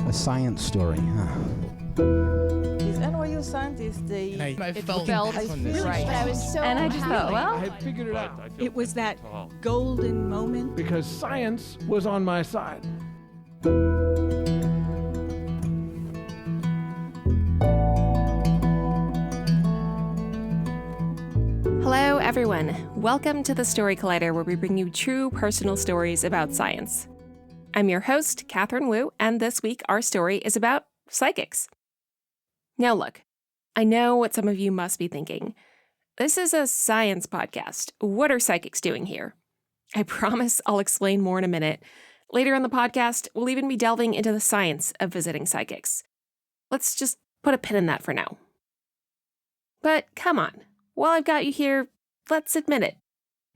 A science story, huh? These NYU scientists, I felt right. I was so And I just thought, well, I had figured it out it was that golden moment. because science was on my side. hello everyone. Welcome to the Story Collider, where we bring you true personal stories about science. I'm your host, Katherine Wu, and this week our story is about psychics. Now look, I know what some of you must be thinking. This is a science podcast. What are psychics doing here? I promise I'll explain more in a minute. Later in the podcast, we'll even be delving into the science of visiting psychics. Let's just put a pin in that for now. But come on, while I've got you here, let's admit it.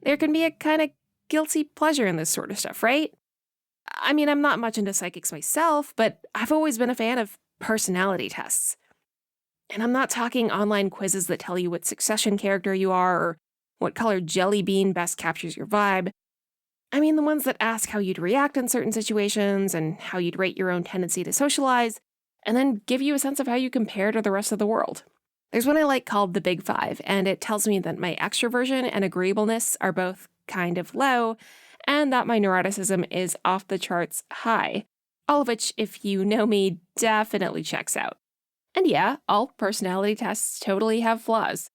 There can be a kind of guilty pleasure in this sort of stuff, right? I mean, I'm not much into psychics myself, but I've always been a fan of personality tests. And I'm not talking online quizzes that tell you what succession character you are or what color jelly bean best captures your vibe. I mean the ones that ask how you'd react in certain situations and how you'd rate your own tendency to socialize, and then give you a sense of how you compare to the rest of the world. There's one I like called the Big Five, and it tells me that my extroversion and agreeableness are both kind of low, and that my neuroticism is off the charts high, all of which, if you know me, definitely checks out. And yeah, all personality tests totally have flaws.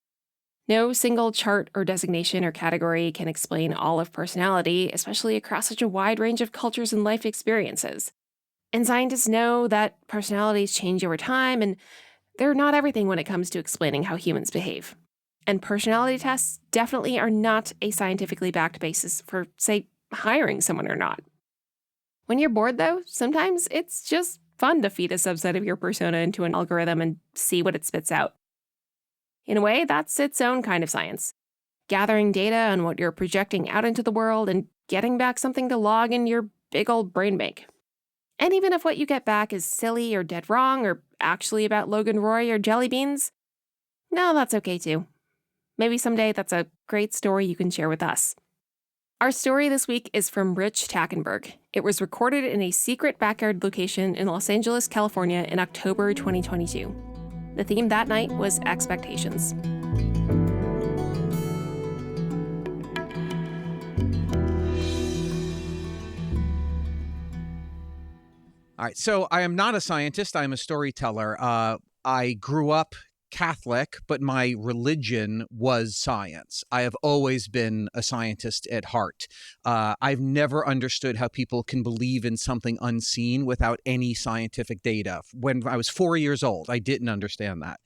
No single chart or designation or category can explain all of personality, especially across such a wide range of cultures and life experiences. And scientists know that personalities change over time, and they're not everything when it comes to explaining how humans behave. And personality tests definitely are not a scientifically backed basis for, say, hiring someone or not. When you're bored, though, sometimes it's just fun to feed a subset of your persona into an algorithm and see what it spits out. In a way, that's its own kind of science. Gathering data on what you're projecting out into the world and getting back something to log in your big old brain bank. And even if what you get back is silly or dead wrong or actually about Logan Roy or jelly beans, no, that's okay too. Maybe someday that's a great story you can share with us. Our story this week is from Rich Tackenberg. It was recorded in a secret backyard location in Los Angeles, California in October 2022. The theme that night was expectations. All right, so I am not a scientist. I am a storyteller. I grew up Catholic, but my religion was science. I have always been a scientist at heart. I've never understood how people can believe in something unseen without any scientific data. When I was 4 years old, I didn't understand that.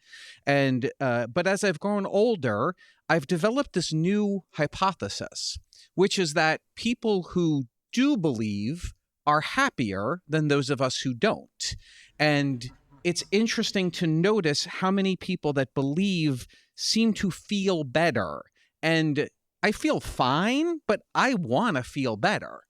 And but as I've grown older, I've developed this new hypothesis, which is that people who do believe are happier than those of us who don't. And it's interesting to notice how many people that believe seem to feel better. And I feel fine, but I want to feel better.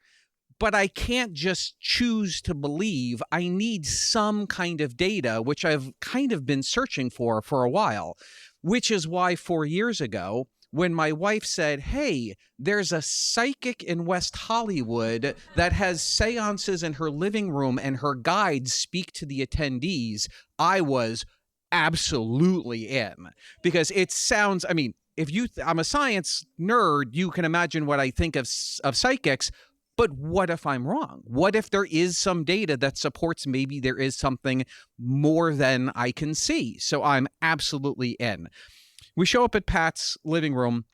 But I can't just choose to believe. I need some kind of data, which I've kind of been searching for a while, which is why 4 years ago, when my wife said, hey, there's a psychic in West Hollywood that has seances in her living room and her guides speak to the attendees, I was absolutely in. Because it sounds, I mean, I'm a science nerd, you can imagine what I think of psychics, but what if I'm wrong? What if there is some data that supports maybe there is something more than I can see? So I'm absolutely in. We show up at Pat's living room.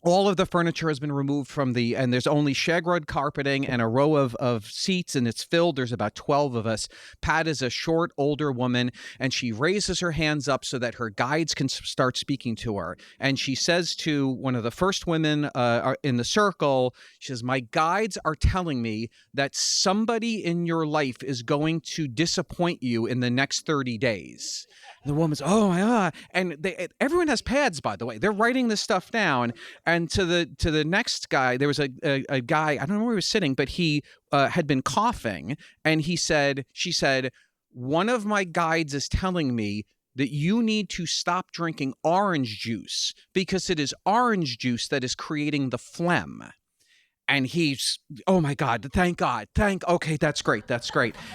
All of the furniture has been removed and there's only shag rug carpeting and a row of seats, and it's filled. There's about 12 of us. Pat is a short, older woman, and she raises her hands up so that her guides can start speaking to her. And she says to one of the first women in the circle, she says, my guides are telling me that somebody in your life is going to disappoint you in the next 30 days. And the woman's, oh my God. And everyone has pads, by the way. They're writing this stuff down. And to the next guy, there was a guy, I don't know where he was sitting, but he had been coughing. And she said, one of my guides is telling me that you need to stop drinking orange juice because it is orange juice that is creating the phlegm. And he's, oh my God, okay, that's great.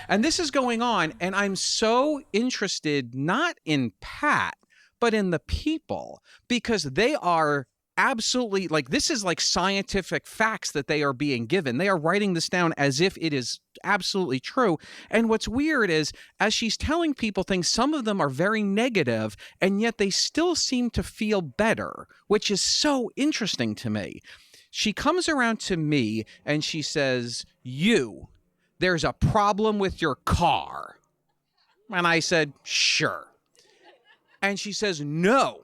And this is going on. And I'm so interested, not in Pat, but in the people, because they are absolutely, like, this is like scientific facts that they are being given. They are writing this down as if it is absolutely true. And what's weird is, as she's telling people things, some of them are very negative, and yet they still seem to feel better, which is so interesting to me. She comes around to me and she says, there's a problem with your car. And I said, sure. And she says, no.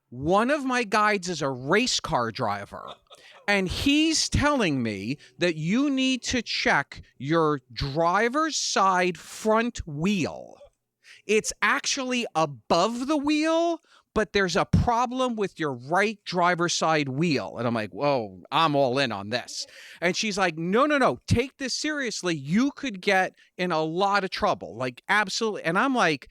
One of my guides is a race car driver, and he's telling me that you need to check your driver's side front wheel. It's actually above the wheel, but there's a problem with your right driver's side wheel. And I'm like, whoa, I'm all in on this. And she's like, no, take this seriously. You could get in a lot of trouble, like absolutely. And I'm like,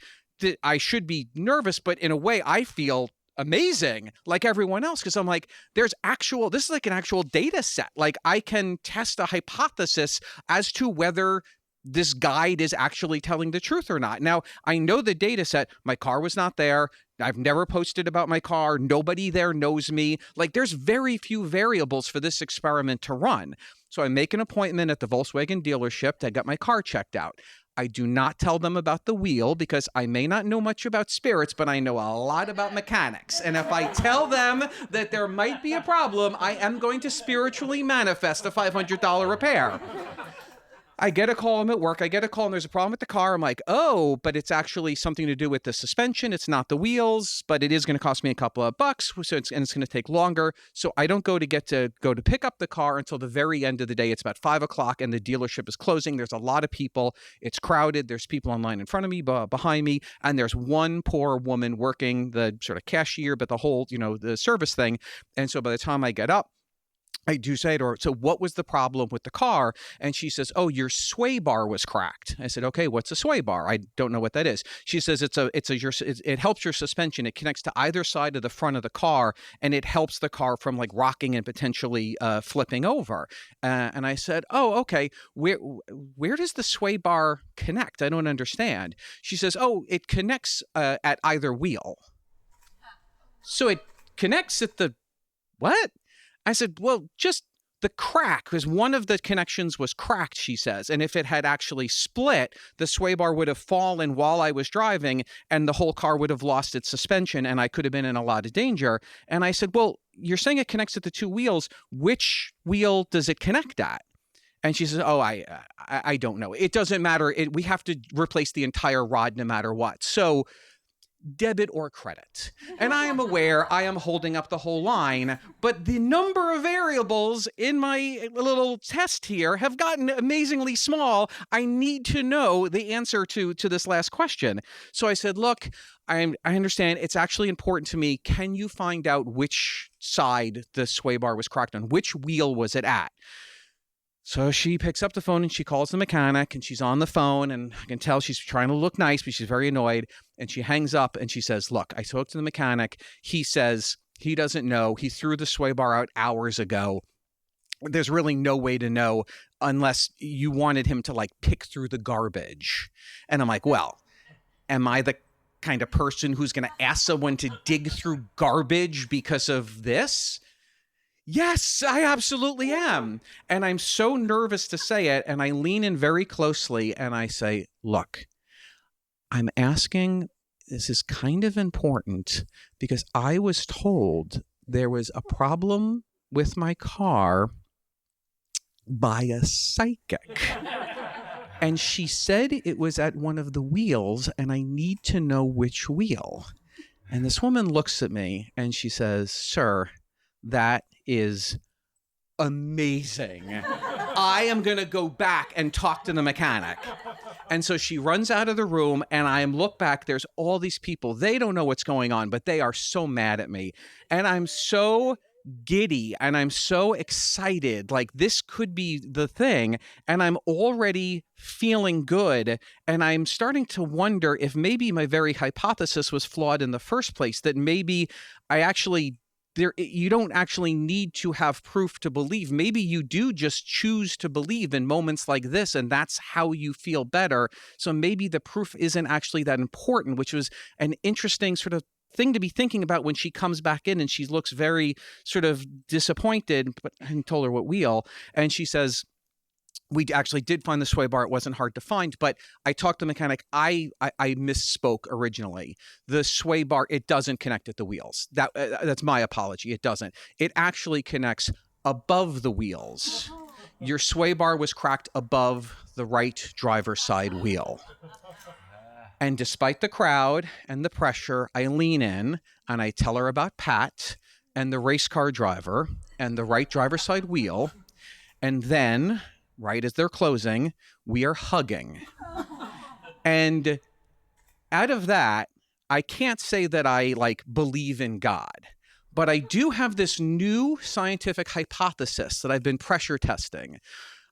I should be nervous, but in a way I feel amazing, like everyone else, because I'm like, this is like an actual data set. Like, I can test a hypothesis as to whether this guide is actually telling the truth or not. Now, I know the data set. My car was not there. I've never posted about my car. Nobody there knows me. Like, there's very few variables for this experiment to run. So I make an appointment at the Volkswagen dealership to get my car checked out. I do not tell them about the wheel because I may not know much about spirits, but I know a lot about mechanics. And if I tell them that there might be a problem, I am going to spiritually manifest a $500 repair. I get a call. I'm at work. I get a call and there's a problem with the car. I'm like, oh, but it's actually something to do with the suspension. It's not the wheels, but it is going to cost me a couple of bucks. So it's going to take longer. So I don't go to pick up the car until the very end of the day. It's about 5 o'clock and the dealership is closing. There's a lot of people. It's crowded. There's people online in front of me, behind me. And there's one poor woman working the sort of cashier, but the whole, the service thing. And so by the time I get up, I do say to her, so what was the problem with the car? And she says, oh, your sway bar was cracked. I said, okay, what's a sway bar? I don't know what that is. She says it helps your suspension. It connects to either side of the front of the car, and it helps the car from like rocking and potentially flipping over. And I said, oh, okay, where does the sway bar connect? I don't understand. She says, oh, it connects at either wheel. So it connects at the what? I said, well, just the crack, because one of the connections was cracked, she says. And if it had actually split, the sway bar would have fallen while I was driving and the whole car would have lost its suspension and I could have been in a lot of danger. And I said, well, you're saying it connects at the two wheels. Which wheel does it connect at? And she says, oh, I don't know. It doesn't matter. We have to replace the entire rod no matter what. So debit or credit. And I am aware I am holding up the whole line, but the number of variables in my little test here have gotten amazingly small. I need to know the answer to this last question. So I said, look, I understand it's actually important to me. Can you find out which side the sway bar was cracked on? Which wheel was it at? So she picks up the phone and she calls the mechanic and she's on the phone and I can tell she's trying to look nice, but she's very annoyed. And she hangs up and she says, look, I spoke to the mechanic. He says he doesn't know. He threw the sway bar out hours ago. There's really no way to know unless you wanted him to like pick through the garbage. And I'm like, well, am I the kind of person who's going to ask someone to dig through garbage because of this? Yes, I absolutely am. And I'm so nervous to say it. And I lean in very closely and I say, look, I'm asking, this is kind of important because I was told there was a problem with my car by a psychic. And she said it was at one of the wheels and I need to know which wheel. And this woman looks at me and she says, sir, that is amazing. I am going to go back and talk to the mechanic. And so she runs out of the room and I look back, there's all these people. They don't know what's going on, but they are so mad at me. And I'm so giddy and I'm so excited. Like this could be the thing. And I'm already feeling good. And I'm starting to wonder if maybe my very hypothesis was flawed in the first place, that maybe I actually you don't actually need to have proof to believe. Maybe you do just choose to believe in moments like this, and that's how you feel better. So maybe the proof isn't actually that important, which was an interesting sort of thing to be thinking about when she comes back in and she looks very sort of disappointed, but I hadn't told her what wheel. And she says, we actually did find the sway bar. It wasn't hard to find, but I talked to the mechanic. I misspoke originally. The sway bar, it doesn't connect at the wheels. That's my apology. It doesn't. It actually connects above the wheels. Your sway bar was cracked above the right driver's side wheel. And despite the crowd and the pressure, I lean in and I tell her about Pat and the race car driver and the right driver's side wheel. And then, right as they're closing, we are hugging. And out of that, I can't say that I believe in God, but I do have this new scientific hypothesis that I've been pressure testing.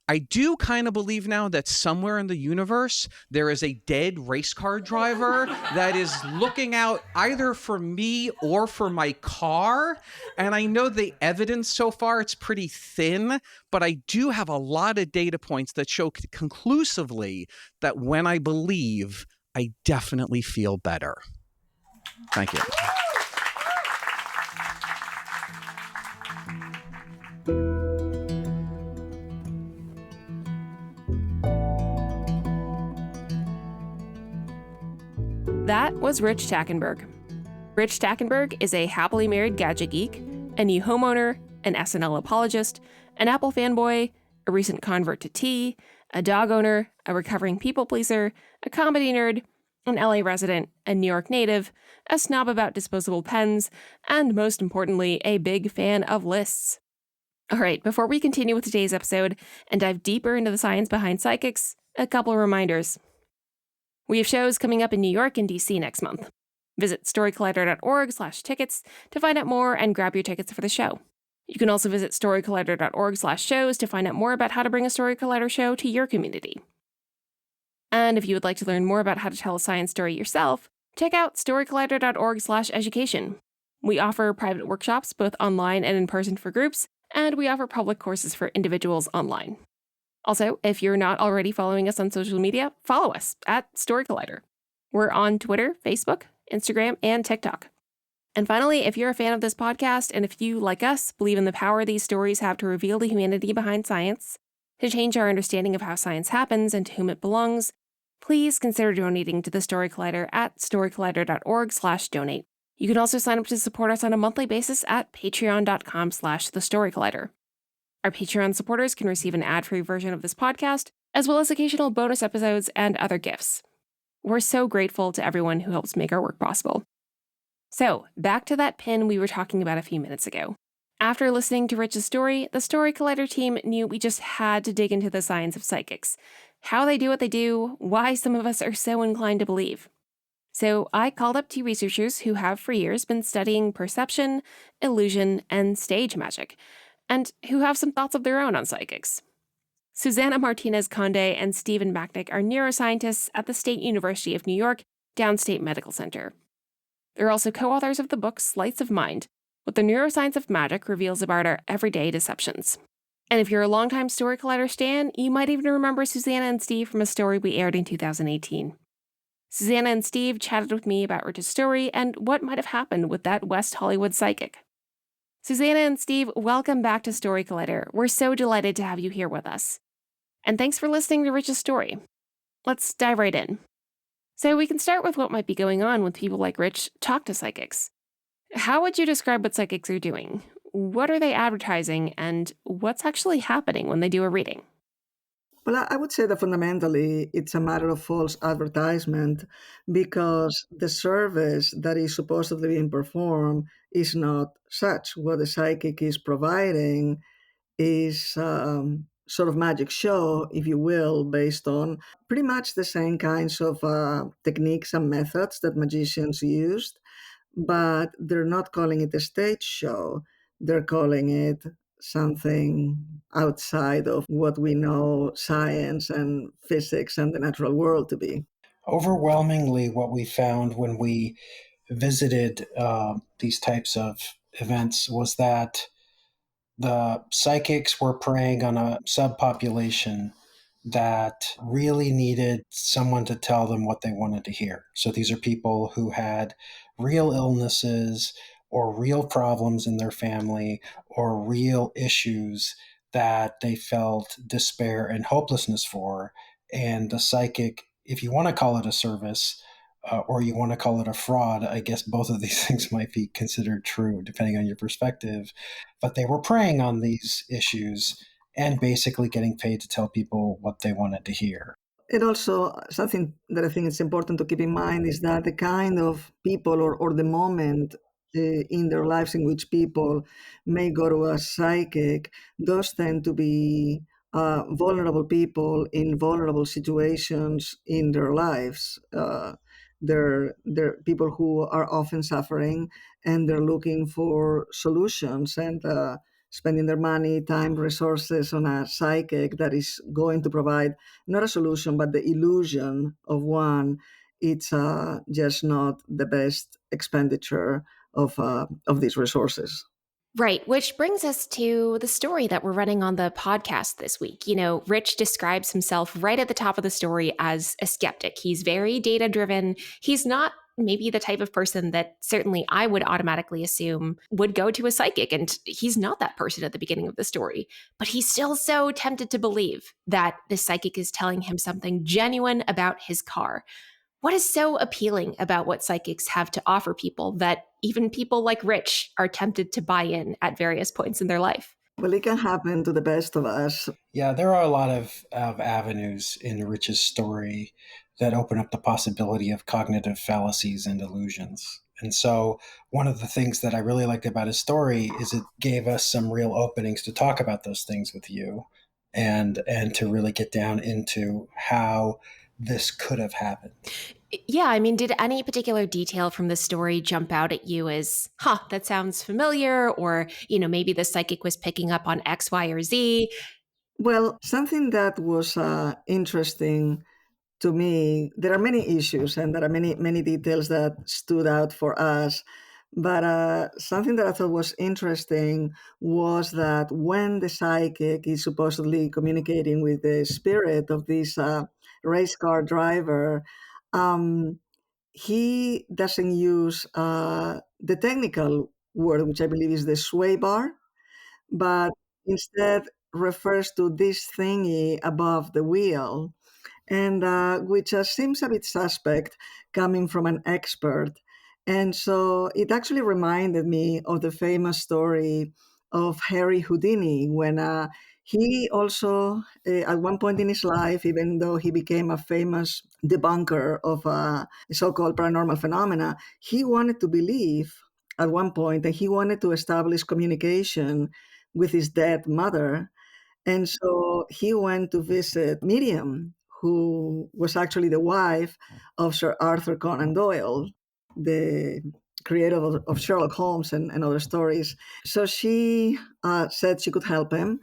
I do kind of believe now that somewhere in the universe, there is a dead race car driver that is looking out either for me or for my car. And I know the evidence so far, it's pretty thin, but I do have a lot of data points that show conclusively that when I believe, I definitely feel better. Thank you. That was Rich Tackenberg. Rich Tackenberg is a happily married gadget geek, a new homeowner, an SNL apologist, an Apple fanboy, a recent convert to tea, a dog owner, a recovering people pleaser, a comedy nerd, an LA resident, a New York native, a snob about disposable pens, and most importantly, a big fan of lists. All right, before we continue with today's episode and dive deeper into the science behind psychics, a couple of reminders. We have shows coming up in New York and DC next month. Visit storycollider.org/tickets to find out more and grab your tickets for the show. You can also visit storycollider.org/shows to find out more about how to bring a Story Collider show to your community. And if you would like to learn more about how to tell a science story yourself, check out storycollider.org/education. We offer private workshops both online and in person for groups, and we offer public courses for individuals online. Also, if you're not already following us on social media, follow us at Story Collider. We're on Twitter, Facebook, Instagram, and TikTok. And finally, if you're a fan of this podcast, and if you, like us, believe in the power these stories have to reveal the humanity behind science, to change our understanding of how science happens and to whom it belongs, please consider donating to the Story Collider at storycollider.org/donate. You can also sign up to support us on a monthly basis at patreon.com/thestorycollider. Our Patreon supporters can receive an ad-free version of this podcast, as well as occasional bonus episodes and other gifts. We're so grateful to everyone who helps make our work possible. So, back to that pin we were talking about a few minutes ago. After listening to Rich's story, the Story Collider team knew we just had to dig into the science of psychics, how they do what they do, why some of us are so inclined to believe. So I called up two researchers who have for years been studying perception, illusion, and stage magic, and who have some thoughts of their own on psychics. Susana Martinez-Conde and Stephen Macknik are neuroscientists at the State University of New York, Downstate Medical Center. They're also co-authors of the book Sleights of Mind, what the neuroscience of magic reveals about our everyday deceptions. And if you're a longtime Story Collider stan, you might even remember Susana and Steve from a story we aired in 2018. Susana and Steve chatted with me about Rich's story and what might have happened with that West Hollywood psychic. Susana and Steve, welcome back to Story Collider. We're so delighted to have you here with us. And thanks for listening to Rich's story. Let's dive right in. So we can start with what might be going on when people like Rich talk to psychics. How would you describe what psychics are doing? What are they advertising, and what's actually happening when they do a reading? Well, I would say that fundamentally it's a matter of false advertisement because the service that is supposedly being performed is not such. What the psychic is providing is sort of magic show, if you will, based on pretty much the same kinds of techniques and methods that magicians used, but they're not calling it a stage show. They're calling it something outside of what we know science and physics and the natural world to be. Overwhelmingly, what we found when we visited these types of events was that the psychics were preying on a subpopulation that really needed someone to tell them what they wanted to hear. So these are people who had real illnesses or real problems in their family or real issues that they felt despair and hopelessness for. And the psychic, if you want to call it a service, or you want to call it a fraud, I guess both of these things might be considered true depending on your perspective. But they were preying on these issues and basically getting paid to tell people what they wanted to hear. And also, something that I think it's important to keep in mind is that the kind of people or the moment in their lives in which people may go to a psychic, those tend to be vulnerable people in vulnerable situations in their lives. They're people who are often suffering and they're looking for solutions and spending their money, time, resources on a psychic that is going to provide not a solution, but the illusion of one. It's just not the best expenditure of these resources. Right, which brings us to the story that we're running on the podcast this week. You know, Rich describes himself right at the top of the story as a skeptic. He's very data driven. He's not maybe the type of person that certainly I would automatically assume would go to a psychic. And he's not that person at the beginning of the story. But he's still so tempted to believe that the psychic is telling him something genuine about his car. What is so appealing about what psychics have to offer people that even people like Rich are tempted to buy in at various points in their life? Well, it can happen to the best of us. Yeah, there are a lot of avenues in Rich's story that open up the possibility of cognitive fallacies and illusions. And so one of the things that I really liked about his story is it gave us some real openings to talk about those things with you and to really get down into how this could have happened. Yeah, I mean, did any particular detail from the story jump out at you as, that sounds familiar? Or, maybe the psychic was picking up on X, Y, or Z? Well, something that was interesting to me, there are many issues and there are many details that stood out for us. But something that I thought was interesting was that when the psychic is supposedly communicating with the spirit of this race car driver, um, he doesn't use the technical word, which I believe is the sway bar, but instead refers to this thingy above the wheel, and which seems a bit suspect coming from an expert. And so it actually reminded me of the famous story of Harry Houdini when he also, at one point in his life, even though he became a famous debunker of so-called paranormal phenomena, he wanted to believe at one point that he wanted to establish communication with his dead mother. And so he went to visit Miriam, who was actually the wife of Sir Arthur Conan Doyle, the creator of Sherlock Holmes and other stories. So she said she could help him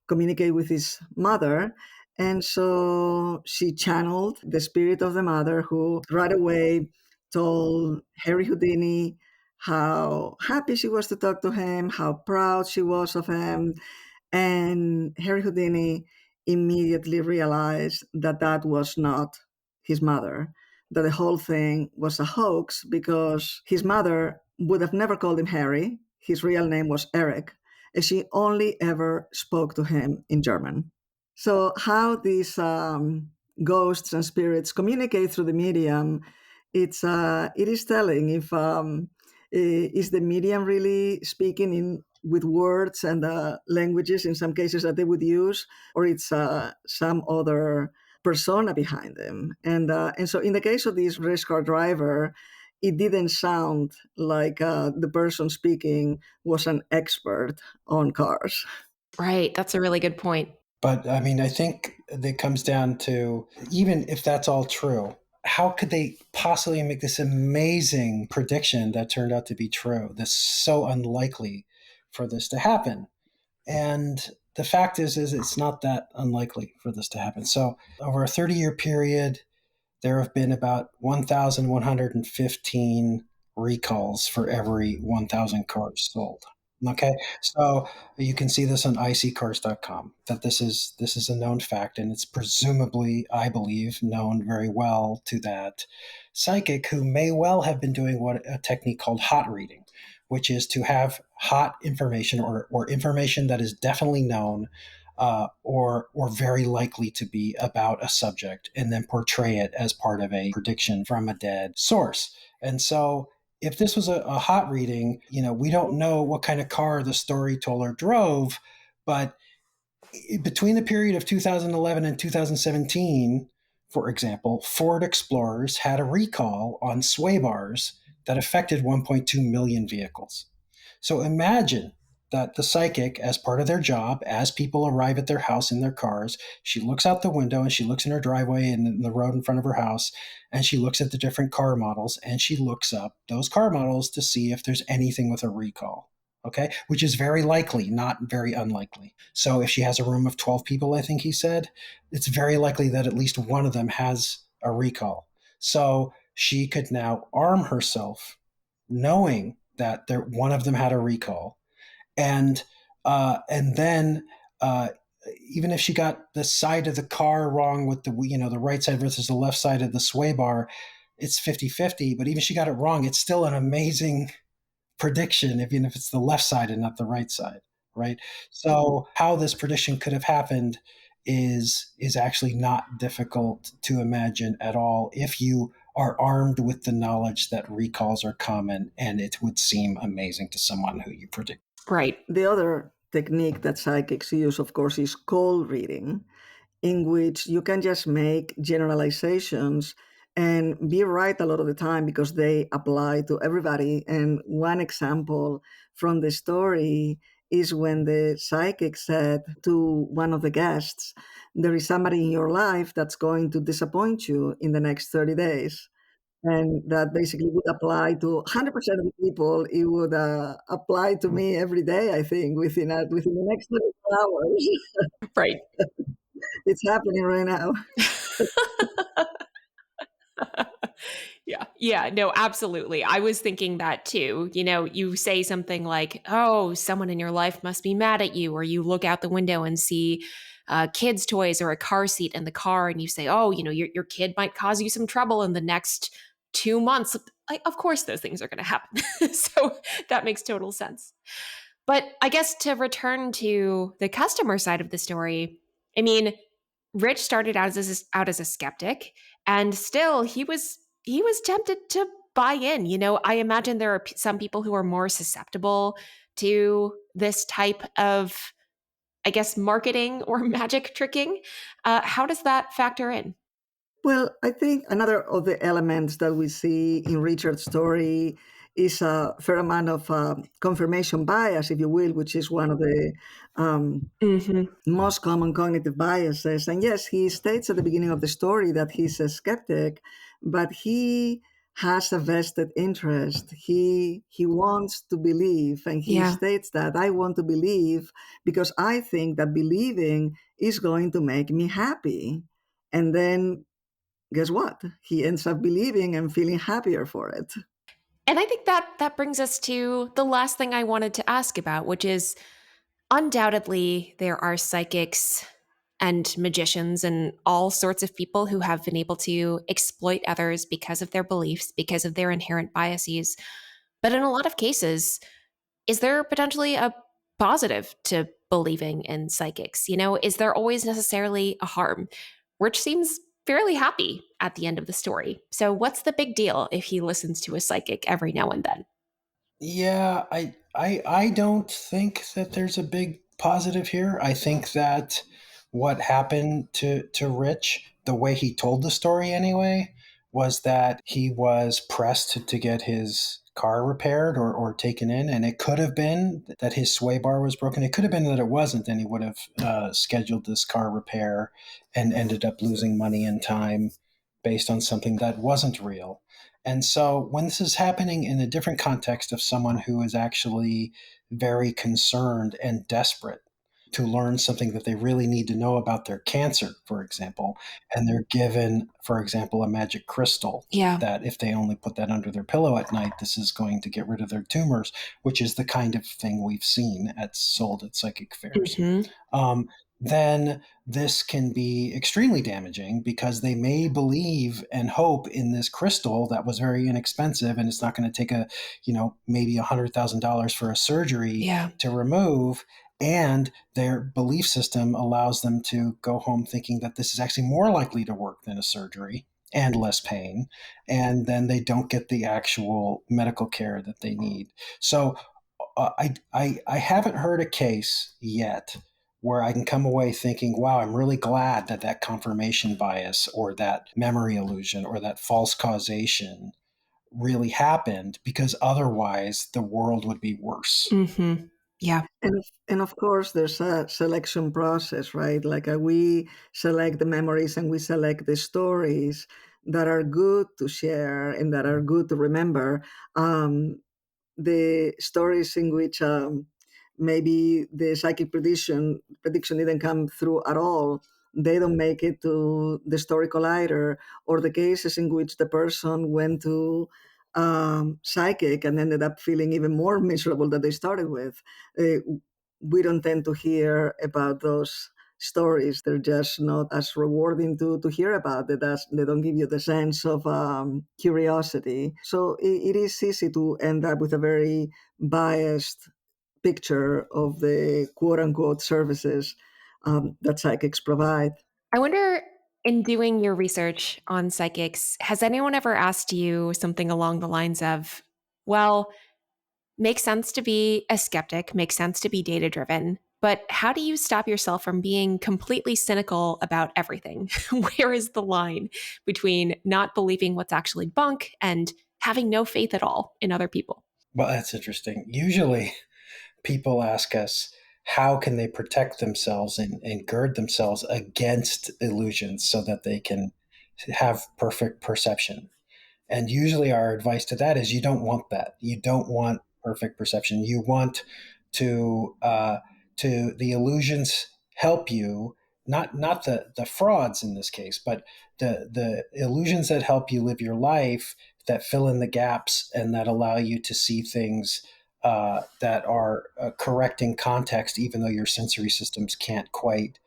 communicate with his mother. And so she channeled the spirit of the mother, who right away told Harry Houdini how happy she was to talk to him, how proud she was of him. And Harry Houdini immediately realized that that was not his mother, that the whole thing was a hoax because his mother would have never called him Harry. His real name was Eric, and she only ever spoke to him in German. So how these ghosts and spirits communicate through the medium, it is telling if is the medium really speaking in with words and languages in some cases that they would use, or it's some other persona behind them. And so in the case of this race car driver, it didn't sound like the person speaking was an expert on cars. Right. That's a really good point. But I mean, I think it comes down to, even if that's all true, how could they possibly make this amazing prediction that turned out to be true? That's so unlikely for this to happen. And the fact is it's not that unlikely for this to happen. So over a 30-year period, there have been about 1,115 recalls for every 1,000 cars sold. Okay, so you can see this on iSeeCars.com, that this is a known fact, and it's presumably, I believe, known very well to that psychic who may well have been doing what a technique called hot reading, which is to have hot information or information that is definitely known or very likely to be about a subject, and then portray it as part of a prediction from a dead source. And so if this was a hot reading, we don't know what kind of car the storyteller drove, but between the period of 2011 and 2017, for example, Ford Explorers had a recall on sway bars that affected 1.2 million vehicles. So imagine that the psychic, as part of their job, as people arrive at their house in their cars, she looks out the window and she looks in her driveway and in the road in front of her house, and she looks at the different car models and she looks up those car models to see if there's anything with a recall. Okay, which is very likely, not very unlikely. So if she has a room of 12 people, I think he said, it's very likely that at least one of them has a recall. So she could now arm herself knowing that one of them had a recall, and then even if she got the side of the car wrong with the right side versus the left side of the sway bar, it's 50-50. But even if she got it wrong, it's still an amazing prediction, even if it's the left side and not the right side, right? So how this prediction could have happened is actually not difficult to imagine at all if you are armed with the knowledge that recalls are common, and it would seem amazing to someone who you predict. Right. The other technique that psychics use, of course, is cold reading, in which you can just make generalizations and be right a lot of the time because they apply to everybody. And one example from the story is when the psychic said to one of the guests, there is somebody in your life that's going to disappoint you in the next 30 days. And that basically would apply to 100% of the people. It would apply to me every day, I think, within the next 24 hours. Right. It's happening right now. Yeah, no, absolutely. I was thinking that too. You say something like, oh, someone in your life must be mad at you, or you look out the window and see kids' toys or a car seat in the car, and you say, oh, your kid might cause you some trouble in the next 2 months. Of course, those things are going to happen. So that makes total sense. But I guess to return to the customer side of the story, I mean, Rich started out as a skeptic, and still he was tempted to buy in. I imagine there are some people who are more susceptible to this type of, I guess, marketing or magic tricking. How does that factor in? Well, I think another of the elements that we see in Richard's story is a fair amount of confirmation bias, if you will, which is one of the most common cognitive biases. And yes, he states at the beginning of the story that he's a skeptic, but he has a vested interest. He wants to believe, and he states that I want to believe because I think that believing is going to make me happy. And then guess what? He ends up believing and feeling happier for it. And I think that brings us to the last thing I wanted to ask about, which is undoubtedly there are psychics and magicians and all sorts of people who have been able to exploit others because of their beliefs, because of their inherent biases. But in a lot of cases, is there potentially a positive to believing in psychics? Is there always necessarily a harm? Rich seems fairly happy at the end of the story. So what's the big deal if he listens to a psychic every now and then? Yeah, I don't think that there's a big positive here. I think that what happened to Rich, the way he told the story anyway, was that he was pressed to get his car repaired or taken in, and it could have been that his sway bar was broken. It could have been that it wasn't, and he would have scheduled this car repair and ended up losing money and time based on something that wasn't real. And so when this is happening in a different context of someone who is actually very concerned and desperate to learn something that they really need to know about their cancer, for example, and they're given, for example, a magic crystal that if they only put that under their pillow at night, this is going to get rid of their tumors, which is the kind of thing we've seen sold at psychic fairs. Then this can be extremely damaging because they may believe and hope in this crystal that was very inexpensive, and it's not going to take maybe $100,000 for a surgery to remove. And their belief system allows them to go home thinking that this is actually more likely to work than a surgery and less pain. And then they don't get the actual medical care that they need. So I haven't heard a case yet where I can come away thinking, wow, I'm really glad that confirmation bias or that memory illusion or that false causation really happened, because otherwise the world would be worse. Yeah. And of course, there's a selection process, right? Like we select the memories and we select the stories that are good to share and that are good to remember. The stories in which maybe the psychic prediction didn't come through at all, they don't make it to the story collider, or the cases in which the person went to psychic and ended up feeling even more miserable than they started with. We don't tend to hear about those stories. They're just not as rewarding to hear about it, as they don't give you the sense of curiosity. So it is easy to end up with a very biased picture of the quote-unquote services that psychics provide. I wonder, in doing your research on psychics, has anyone ever asked you something along the lines of, well, makes sense to be a skeptic, makes sense to be data-driven, but how do you stop yourself from being completely cynical about everything? Where is the line between not believing what's actually bunk and having no faith at all in other people? Well, that's interesting. Usually people ask us, how can they protect themselves and gird themselves against illusions so that they can have perfect perception? And usually our advice to that is, you don't want that. You don't want perfect perception. You want to the illusions help you, not the frauds in this case, but the illusions that help you live your life, that fill in the gaps and that allow you to see things that are correct in context, even though your sensory systems can't quite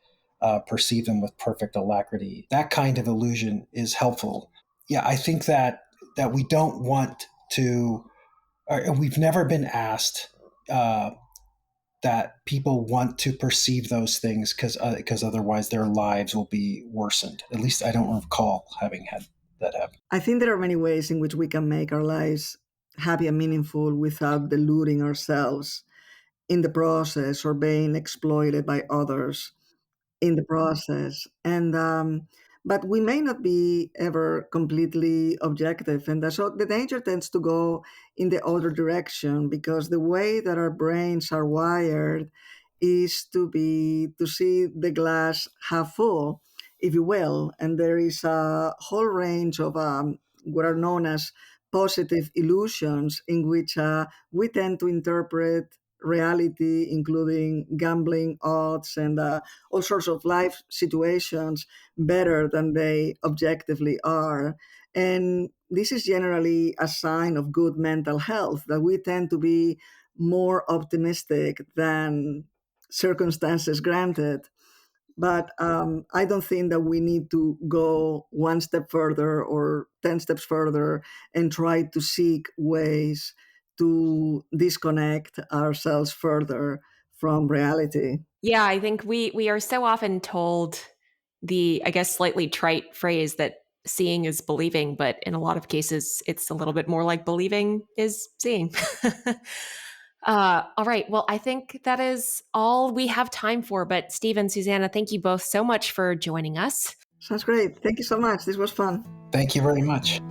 perceive them with perfect alacrity. That kind of illusion is helpful. Yeah, I think that we don't want to, or we've never been asked that people want to perceive those things because otherwise their lives will be worsened. At least I don't recall having had that happen. I think there are many ways in which we can make our lives happy and meaningful without deluding ourselves in the process or being exploited by others in the process. And but we may not be ever completely objective, and so the danger tends to go in the other direction, because the way that our brains are wired is to see the glass half full, if you will. And there is a whole range of what are known as positive illusions, in which we tend to interpret reality, including gambling odds and all sorts of life situations, better than they objectively are. And this is generally a sign of good mental health, that we tend to be more optimistic than circumstances granted. But I don't think that we need to go one step further or 10 steps further and try to seek ways to disconnect ourselves further from reality. Yeah, I think we are so often told the, I guess, slightly trite phrase that seeing is believing, but in a lot of cases, it's a little bit more like believing is seeing. All right. Well, I think that is all we have time for. But Steve and Susana, thank you both so much for joining us. Sounds great. Thank you so much. This was fun. Thank you very much.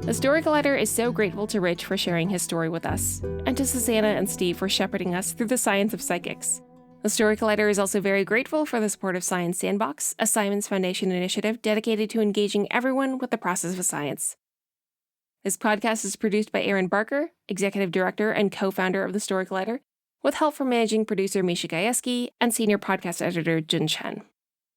The Story Collider is so grateful to Rich for sharing his story with us, and to Susana and Steve for shepherding us through the science of psychics. The Story Collider is also very grateful for the support of Science Sandbox, a Simons Foundation initiative dedicated to engaging everyone with the process of science. This podcast is produced by Aaron Barker, Executive Director and co-founder of The Story Collider, with help from Managing Producer Misha Gajewski and Senior Podcast Editor Jun Chen.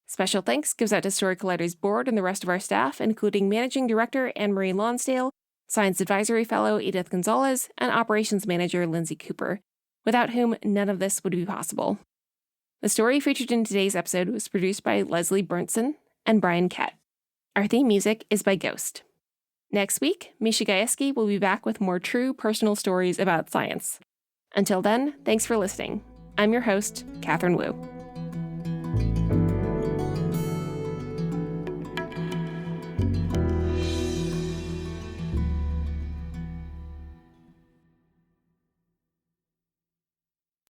Special thanks goes out to Story Collider's board and the rest of our staff, including Managing Director Anne-Marie Lonsdale, Science Advisory Fellow Edith Gonzalez, and Operations Manager Lindsay Cooper, without whom none of this would be possible. The story featured in today's episode was produced by Leslie Bernson and Brian Kett. Our theme music is by Ghost. Next week, Misha Gajewski will be back with more true personal stories about science. Until then, thanks for listening. I'm your host, Katherine Wu.